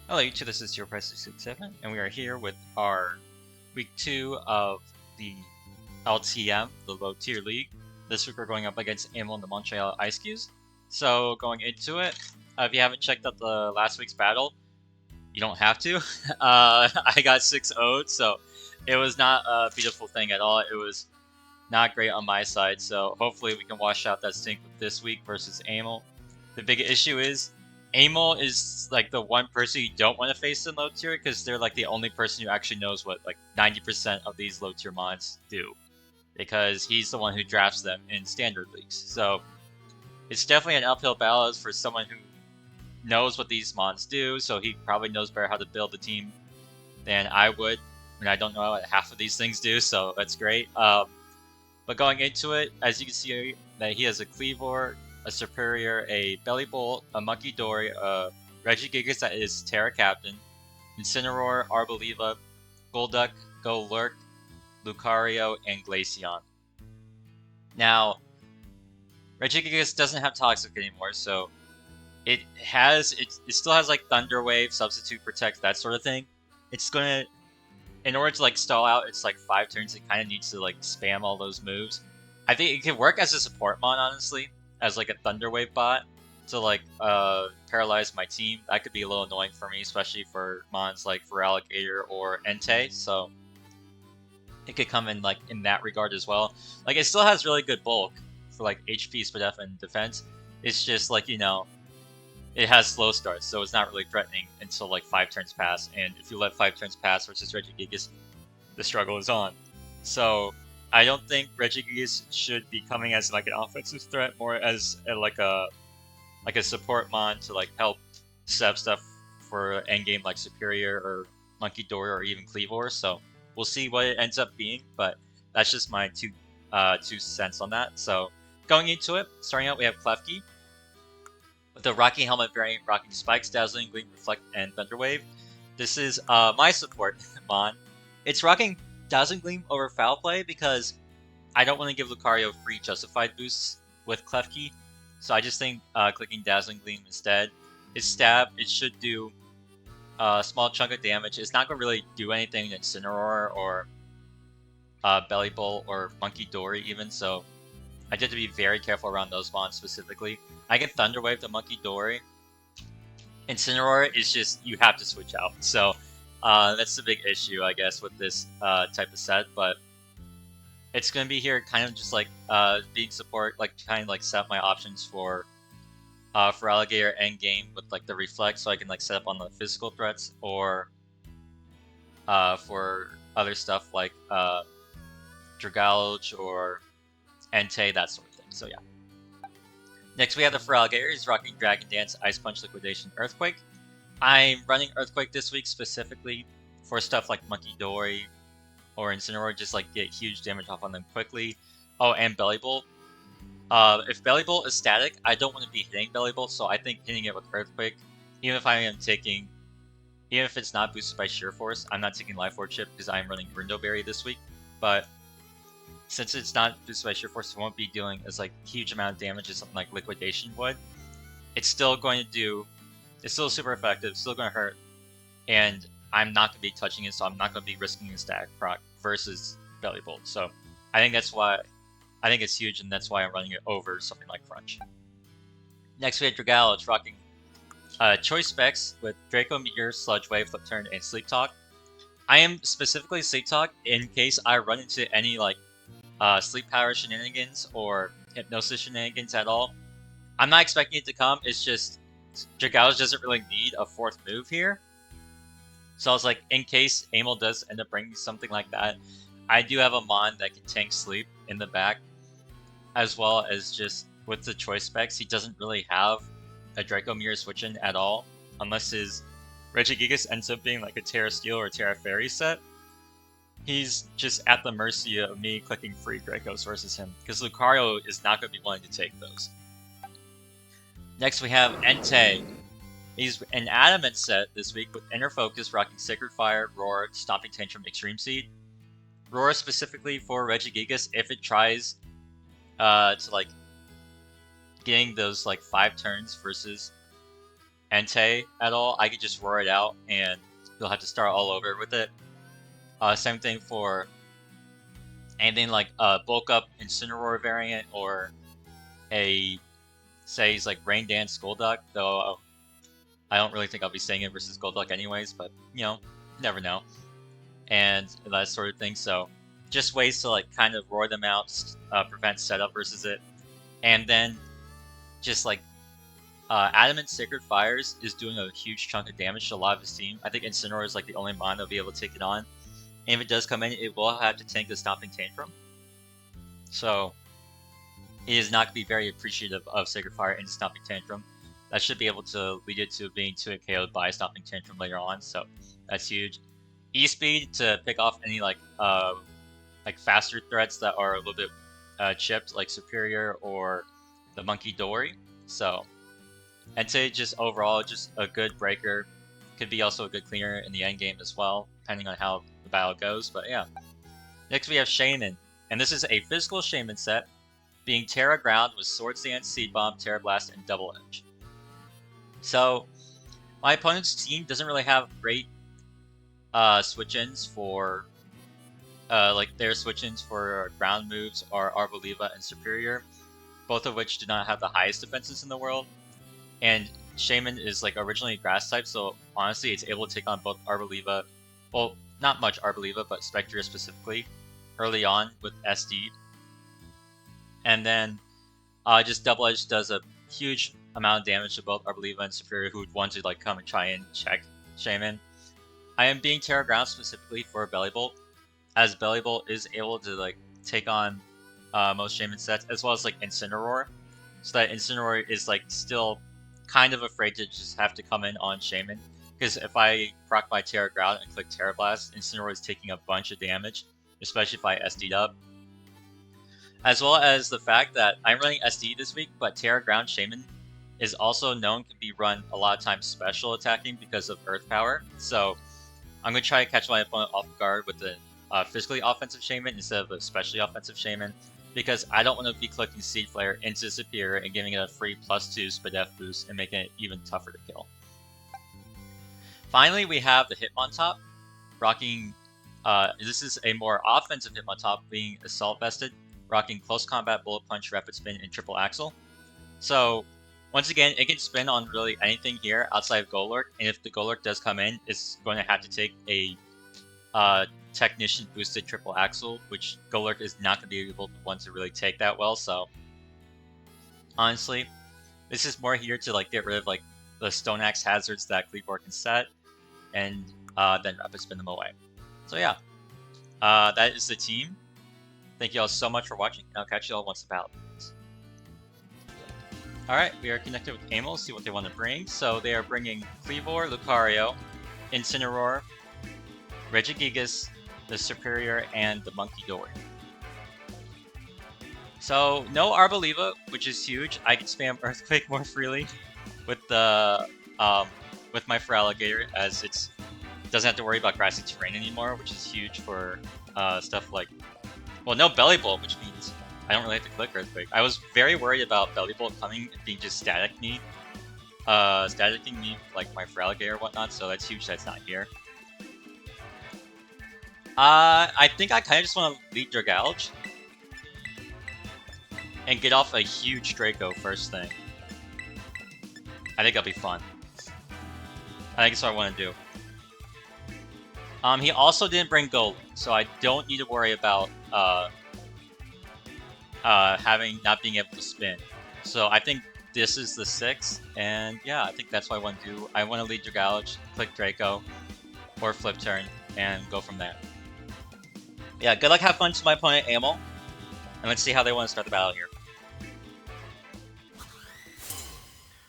Hello YouTube, this is your Press667, and we are here with our week 2 of the LTM, the low tier league. This week we're going up against Emil and the Montreal Eiscues. So going into it, if you haven't checked out the last week's battle, you don't have to. I got 6-0'd, so it was not a beautiful thing at all. It was not great on my side, so hopefully we can wash out that stink with this week versus Emil. The big issue is Amol is like the one person you don't want to face in low tier because they're like the only person who actually knows what like 90% of these low tier mods do, because he's the one who drafts them in standard leagues. So it's definitely an uphill battle for someone who knows what these mods do. So he probably knows better how to build the team than I would, and I don't know what half of these things do. So that's great. But going into it, as you can see, that he has a Cleavor, a Superior, a Belly Bolt, a Monkey Dory, a Regigigas that is Terra Captain, Incineroar, Arboliva, Golduck, Golurk, Lucario, and Glaceon. Now, Regigigas doesn't have Toxic anymore, so it still has like Thunder Wave, Substitute Protect, that sort of thing. It's gonna, in order to like stall out its like 5 turns, it kind of needs to like spam all those moves. I think it could work as a support mon, honestly, as like a Thunder Wave bot to like paralyze my team. That could be a little annoying for me, especially for mons like Feraligatr or Entei. So it could come in like in that regard as well. Like it still has really good bulk for like HP, speed F, and defense. It's just like, you know, it has slow starts, so it's not really threatening until like 5 turns pass. And if you let 5 turns pass versus Regigigas, the struggle is on. So I don't think Regigigas should be coming as like an offensive threat, more as like a support mon to like help set up stuff for endgame like Superior or Monkey Dory or even Cleavor. So we'll see what it ends up being, but that's just my two cents on that. So going into it, starting out we have Klefki with the Rocky Helmet variant, rocking Spikes, Dazzling Gleam, Reflect, and Thunder Wave. This is my support mon. It's rocking Dazzling Gleam over Foul Play because I don't want to give Lucario free justified boosts with Klefki, so I just think clicking Dazzling Gleam instead. Its stab, it should do a small chunk of damage. It's not going to really do anything in Incineroar or Belly Bolt or Monkey Dory even, so I did to be very careful around those mons specifically. I can Thunder Wave the Monkey Dory. Incineroar is just, you have to switch out. So that's the big issue, I guess, with this type of set. But it's going to be here kind of just like being support, like kind of like set up my options for Alligator endgame with like the Reflect, so I can like set up on the physical threats, or for other stuff like Dragalge or Entei, that sort of thing. So yeah. Next we have the Feraligatr. He's rocking Dragon Dance, Ice Punch, Liquidation, Earthquake. I'm running Earthquake this week specifically for stuff like Monkey Dory or Incineroar, just like get huge damage off on them quickly. Oh, and Belly Bolt. If Belly Bolt is static, I don't want to be hitting Belly Bolt, so I think hitting it with Earthquake, even if I am taking, even if it's not boosted by Sheer Force, I'm not taking Life Orb Chip because I'm running Rindo Berry this week. But since it's not boosted by Sheer Force, it won't be doing as like huge amount of damage as something like Liquidation would. It's still going to do, it's still super effective, still going to hurt, and I'm not going to be touching it, so I'm not going to be risking a static proc versus Belly Bolt. So I think that's why, I think it's huge, and that's why I'm running it over something like Crunch. Next we have Dragalge rocking Choice Specs with Draco Meteor, Sludge Wave, Flip Turn, and Sleep Talk. I am specifically Sleep Talk in case I run into any like Sleep Power shenanigans or Hypnosis shenanigans at all. I'm not expecting it to come, it's just Dragalge doesn't really need a 4th move here. So I was like, in case Amel does end up bringing something like that, I do have a mon that can tank Sleep in the back, as well as just with the choice specs, he doesn't really have a Draco Meteor switch in at all, unless his Regigigas ends up being like a Terra Steel or Terra Fairy set. He's just at the mercy of me clicking free Dracos versus him, because Lucario is not going to be willing to take those. Next we have Entei. He's an Adamant set this week with Inner Focus, rocking Sacred Fire, Roar, Stomping Tantrum, Extreme Seed. Roar specifically for Regigigas if it tries to like getting those like 5 turns versus Entei at all, I could just roar it out and you'll have to start all over with it. Same thing for anything like a bulk up Incineroar variant or a, say, he's like Rain Dance Golduck, though I don't really think I'll be saying it versus Golduck anyways, but you know, never know. And that sort of thing, so just ways to like kind of roar them out, prevent setup versus it. And then just like Adamant Sacred Fires is doing a huge chunk of damage to a lot of his team. I think Incineroar is like the only mon that'll be able to take it on. And if it does come in, it will have to tank the Stomping Tantrum. So it is not going to be very appreciative of Sacred Fire into Stomping Tantrum. That should be able to lead it to being 2-hit KO'd by Stomping Tantrum later on, so that's huge. E-Speed to pick off any like faster threats that are a little bit chipped, like Superior or the Monkey Dory. So Entei just overall just a good breaker. Could be also a good cleaner in the end game as well, depending on how the battle goes. But yeah. Next we have Shaman, and this is a physical Shaman set, being Terra Ground with Swords Dance, Seed Bomb, Terra Blast, and Double Edge. So my opponent's team doesn't really have great switch-ins for like their switch-ins for ground moves are Arboliva and Superior, both of which do not have the highest defenses in the world. And Shaman is like originally grass type, so honestly it's able to take on both Arboliva, well, not much Arboliva, but Spectre specifically, early on with SD. And then just Double Edge does a huge amount of damage to both Arboliva and Superior, who would want to like come and try and check Shaman. I am being Terra Ground specifically for Bellybolt, as Bellybolt is able to like take on most Shaman sets, as well as like Incineroar, so that Incineroar is like still kind of afraid to just have to come in on Shaman, because if I proc my Terra Ground and click Terra Blast, Incineroar is taking a bunch of damage, especially if I SD'd up. As well as the fact that I'm running SD this week, but Terra Ground Shaman is also known to be run a lot of times special attacking because of Earth Power. So I'm going to try to catch my opponent off guard with the physically offensive Shaman instead of a specially offensive Shaman, because I don't want to be clicking Seed Flare into Superior and giving it a free +2 Spadef boost and making it even tougher to kill. Finally, we have the Hitmontop, rocking, this is a more offensive Hitmontop, being Assault Vested, rocking Close Combat, Bullet Punch, Rapid Spin, and Triple Axle. So once again, it can spin on really anything here outside of Golurk, and if the Golurk does come in, it's going to have to take a Technician boosted Triple Axle, which Golurk is not going to be able to really take that well. So honestly, this is more here to like get rid of like the Stone Axe hazards that Cleavor can set, and then Rapid Spin them away. So yeah, that is the team. Thank you all so much for watching, and I'll catch you all once the battle begins. Alright, we are connected with Amel, see what they want to bring. So they are bringing Cleavor, Lucario, Incineroar, Regigigas, the Superior, and the Monkey Dory. So no Arboliva, which is huge. I can spam Earthquake more freely with the with my Feraligatr, as it doesn't have to worry about grassy terrain anymore, which is huge for stuff like, well, no Bellybolt, which means I don't really have to click Earthquake. I was very worried about Bellybolt coming and being just staticking me like my Feraligatr or whatnot, so that's huge that's not here. I think I kind of just want to lead Dragalge and get off a huge Draco first thing. I think that'll be fun. I think that's what I want to do. He also didn't bring Golem, so I don't need to worry about not being able to spin. So I think this is the 6, and yeah, I think that's what I want to do. I want to lead Dragalge, click Draco, or flip turn, and go from there. Yeah, good luck, have fun to my opponent, Amel. And let's see how they want to start the battle here.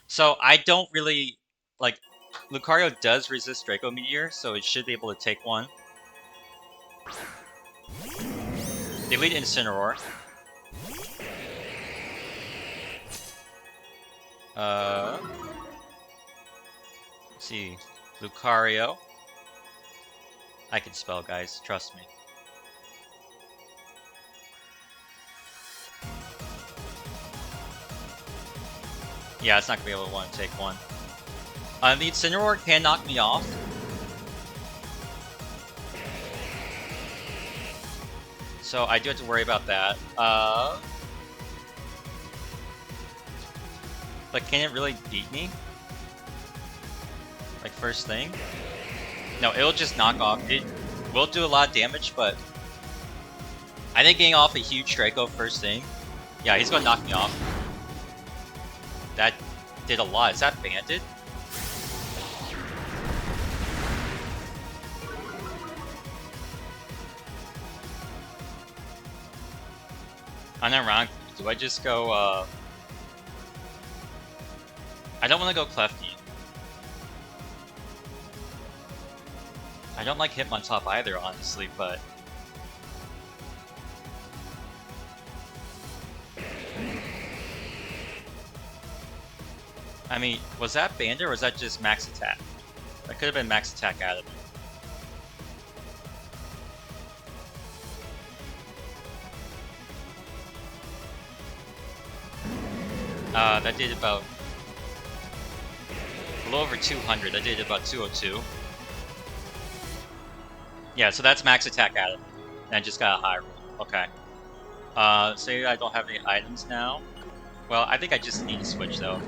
So I don't really, like, Lucario does resist Draco Meteor, so it should be able to take one. They lead Incineroar. Let's see, Lucario. I can spell, guys, trust me. Yeah, it's not gonna be able to take one. The Incineroar can knock me off. So I do have to worry about that. But can it really beat me? Like first thing? No, it'll just knock off. It will do a lot of damage, but I think getting off a huge Draco first thing. Yeah, he's gonna knock me off. That did a lot. Is that Bandit? Unironically, do I just go, I don't want to go Klefki. I don't like Hitmontop either, honestly, but... I mean, was that Bandit or was that just max attack? That could have been max attack out of it. That did about a little over 200. That did about 202. Yeah, so that's max attack out of it. And I just got a high roll. Okay. Say I don't have any items now. Well, I think I just need to switch though.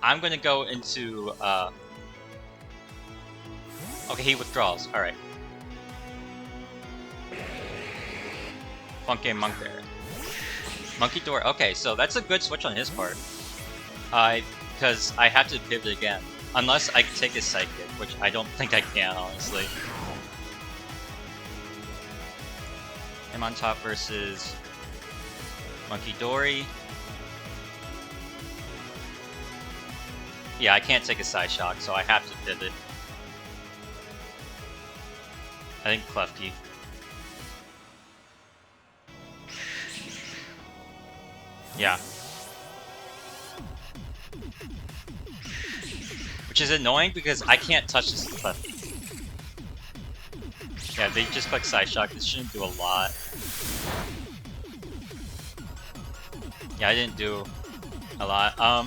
I'm gonna go into okay, he withdraws. Alright. Funk Game Monk there. Monkey Door. Okay, so that's a good switch on his part. Because I have to pivot again. Unless I can take his Psychic, which I don't think I can, honestly. I'm on top versus Monkey Dory. Yeah, I can't take a Side Shock, so I have to pivot. I think Klefki. Yeah. Which is annoying because I can't touch this Klefki. Yeah, they just click Side Shock. This shouldn't do a lot. Yeah, I didn't do a lot. I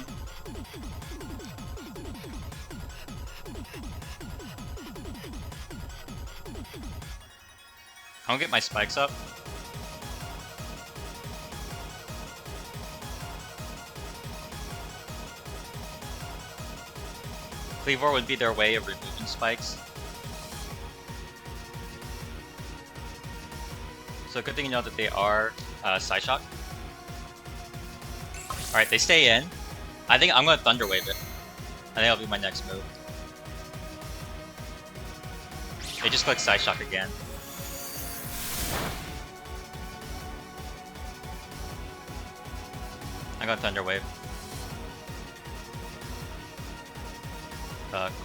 don't get my spikes up. Cleavor would be their way of removing spikes. So good thing you know that they are Side Shock. Alright, they stay in. I think I'm gonna Thunder Wave it. I think that'll be my next move. They just click Side Shock again. I'm gonna Thunder Wave.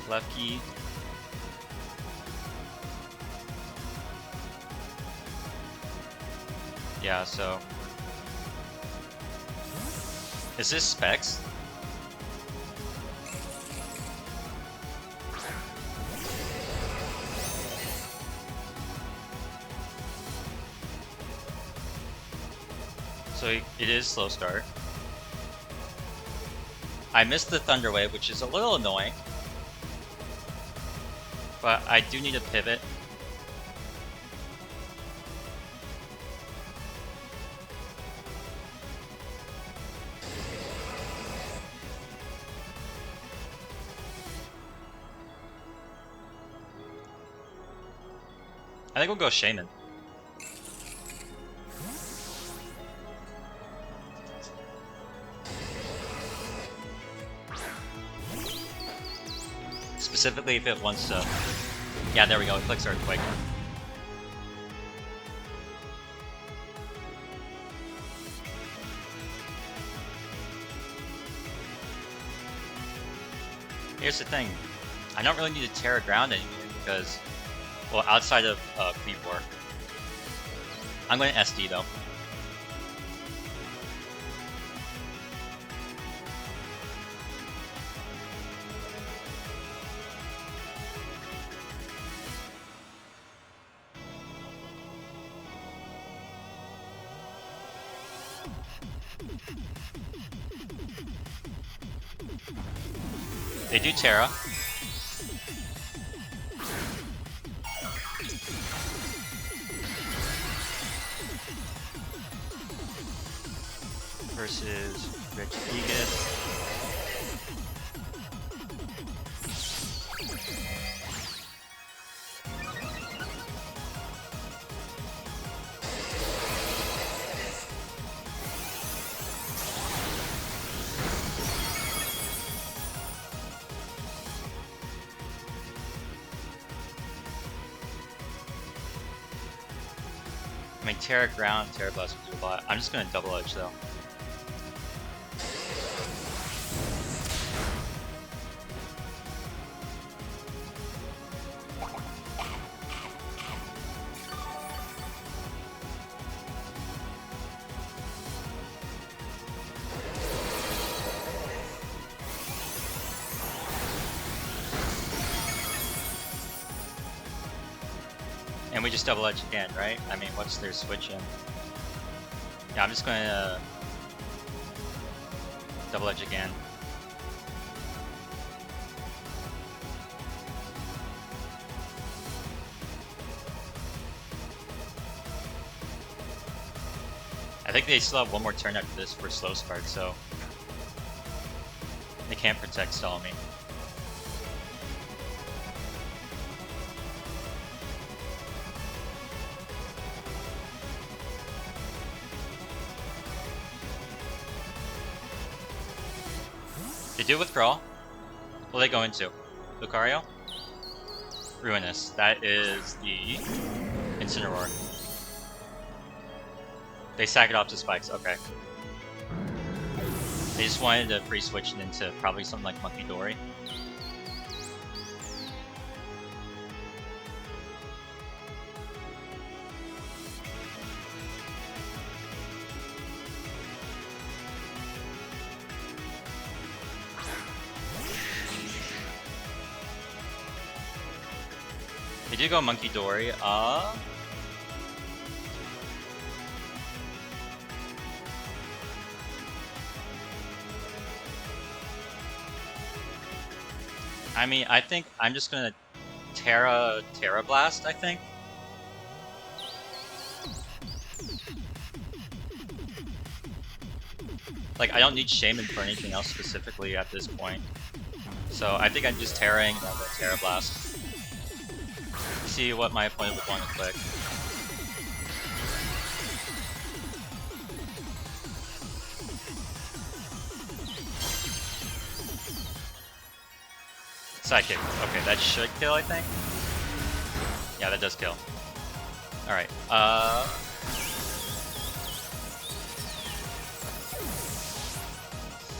Klefki. Yeah, so... Is this Specs? So it is slow start. I missed the Thunder Wave, which is a little annoying. But I do need a pivot. I think we'll go Shaman. Specifically if it wants to... Yeah, there we go, it clicks Earthquake. Here's the thing, I don't really need to Terra Ground anymore because, well, outside of Cleavor. I'm going to SD though. They do Terra. Versus Eiscues. I mean, Terra Ground, Terra Blast would do a lot. I'm just gonna double edge though. And we just double edge again, right? I mean, what's their switch in? Yeah, I'm just going to double edge again. I think they still have one more turn after this for slow spark, so they can't protect stall me. They do withdrawal. What will they go into? Lucario? Ruinous. That is the Incineroar. They sack it off to spikes, okay. They just wanted to free switch it into probably something like Monkey Dory. They do go Monkey Dory. I mean, I think I'm just gonna Terra Blast, I think. Like, I don't need Shaman for anything else specifically at this point. So I think I'm just Terraing and then the Terra Blast. See what my opponent would want to click. Sidekick. Okay, that should kill, I think. Yeah, that does kill. Alright,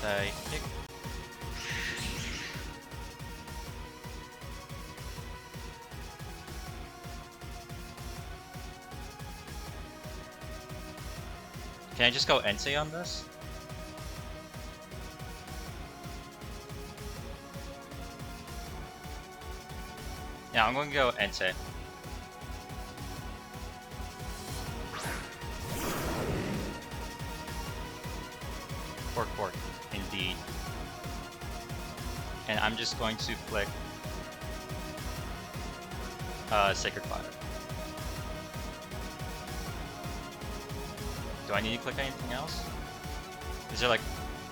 Sidekick. Can I just go Entei on this? Yeah, I'm going to go Entei. Fork, indeed. And I'm just going to flick Sacred Fire. Do I need to click anything else? Is there like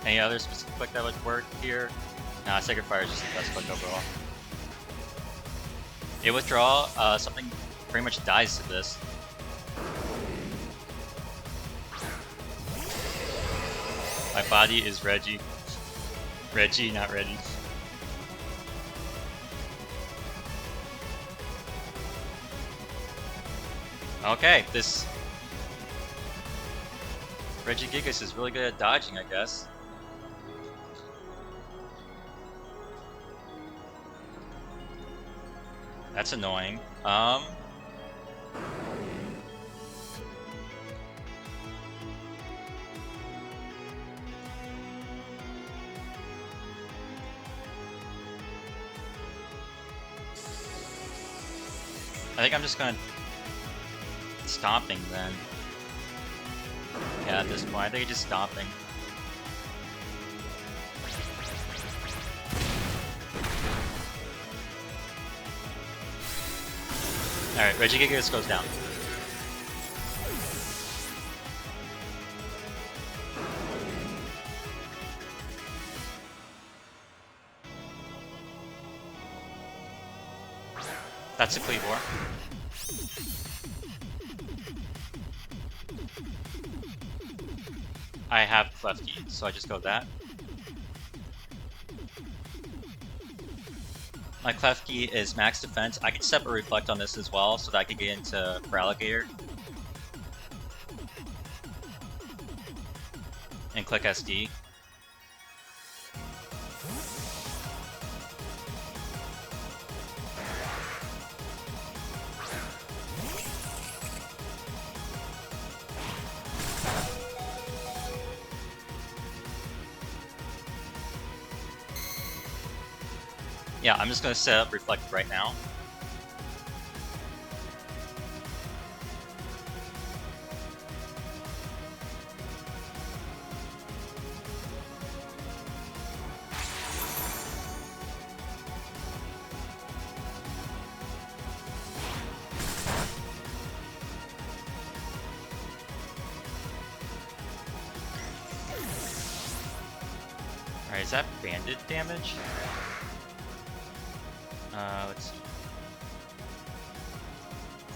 any other specific click that would work here? Nah, Sacred Fire is just the best click overall. It withdraw, something pretty much dies to this. My body is Reggie. Reggie, not ready. Okay, this Regigigas is really good at dodging, I guess. That's annoying. I think I'm just gonna stomping then. Yeah, at this point, I think it's just stomping. Alright, Regigigas goes down. That's a Cleavor. I have Klefki, so I just go that. My Klefki is max defense. I can step a Reflect on this as well, so that I can get into Feraligatr. And click SD. Yeah, I'm just gonna set up Reflect right now. Alright, is that banded damage? Let's see.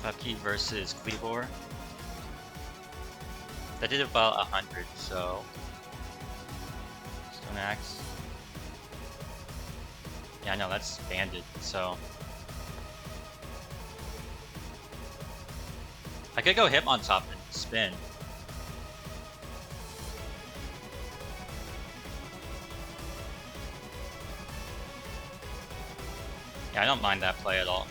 Klefki versus Cleavor. That did about 100, so... Stone Axe. Yeah, no, that's banded, so... I could go Hitmontop and spin. Yeah, I don't mind that play at all.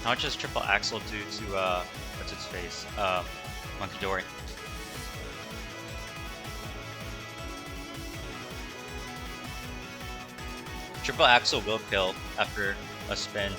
How much does Triple Axle do to, what's its face? Monkey Dory. Triple Axle will kill after a spin.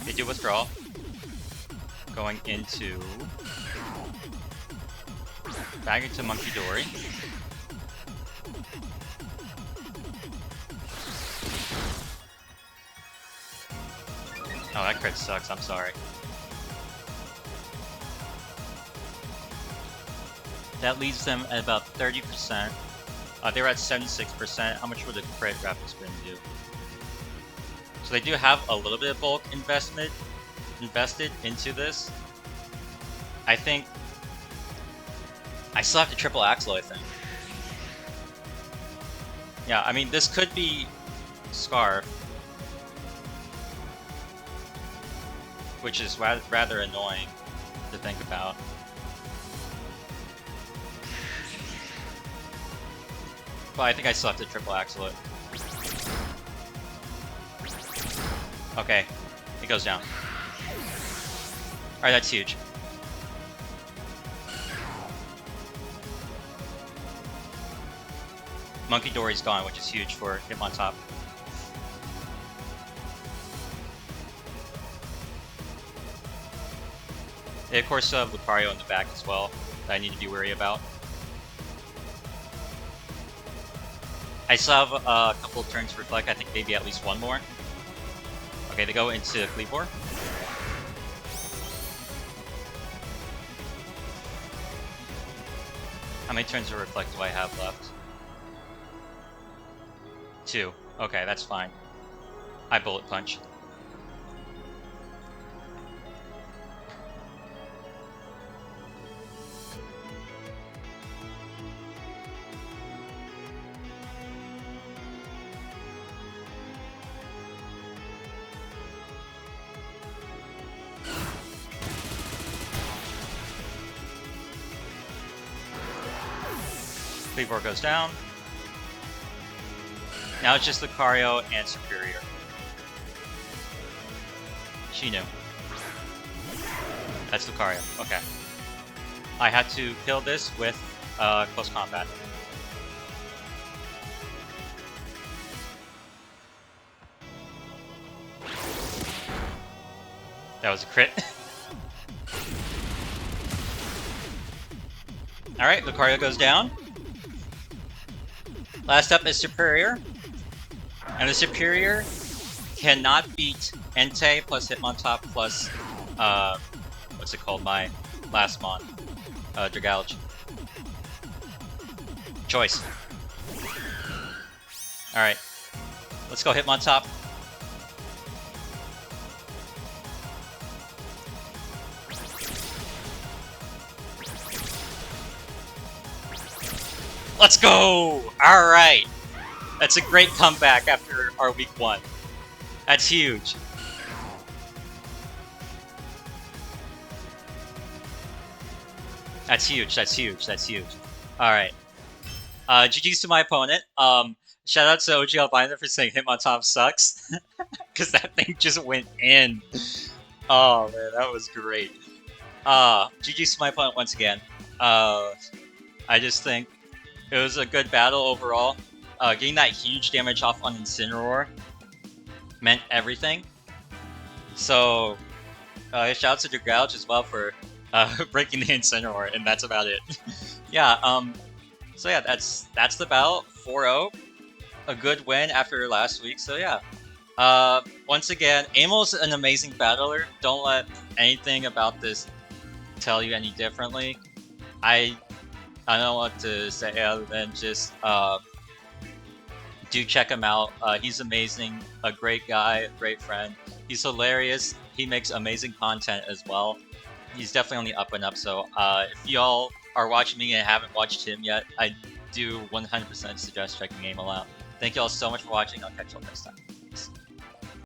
They do withdraw. Going into... Back into Monkey Dory. Oh, that crit sucks, I'm sorry. That leaves them at about 30%. They were at 76%. How much would a crit rapid spin do? So they do have a little bit of bulk invested into this. I think I still have to triple axle, I think. Yeah, I mean this could be Scarf, which is rather annoying to think about. But I think I still have to triple axle it. Okay, it goes down. Alright, that's huge. Monkey Dory's gone, which is huge for Hitmontop. They of course have Lucario in the back as well that I need to be wary about. I still have a couple of turns to reflect, I think maybe at least one more. Okay, they go into Cleavor. How many turns of reflect do I have left? 2. Okay, that's fine. I bullet punch. Cleavor goes down. Now it's just Lucario and Superior. She knew. That's Lucario. Okay. I had to kill this with close combat. That was a crit. Alright, Lucario goes down. Last up is Superior. And the Superior cannot beat Entei plus Hitmontop plus, what's it called, my last mon, Dragalge. Choice. Alright, let's go Hitmontop. Let's go! Alright! That's a great comeback after our week 1. That's huge. That's huge, that's huge, that's huge. Alright. GG's to my opponent. Shout out to OG Albino for saying Hitmontop sucks. Because that thing just went in. Oh man, that was great. GG's to my opponent once again. I just think it was a good battle overall. Getting that huge damage off on Incineroar meant everything. So, shout out to Dragalge as well for breaking the Incineroar, and that's about it. Yeah, so yeah, that's the battle, 4-0. A good win after last week, so yeah. Once again, Amel's an amazing battler. Don't let anything about this tell you any differently. I don't know what to say other than just do check him out. He's amazing, a great guy, a great friend. He's hilarious. He makes amazing content as well. He's definitely on the up and up. So if y'all are watching me and haven't watched him yet, I do 100% suggest checking Amel out. Thank y'all so much for watching. I'll catch y'all next time.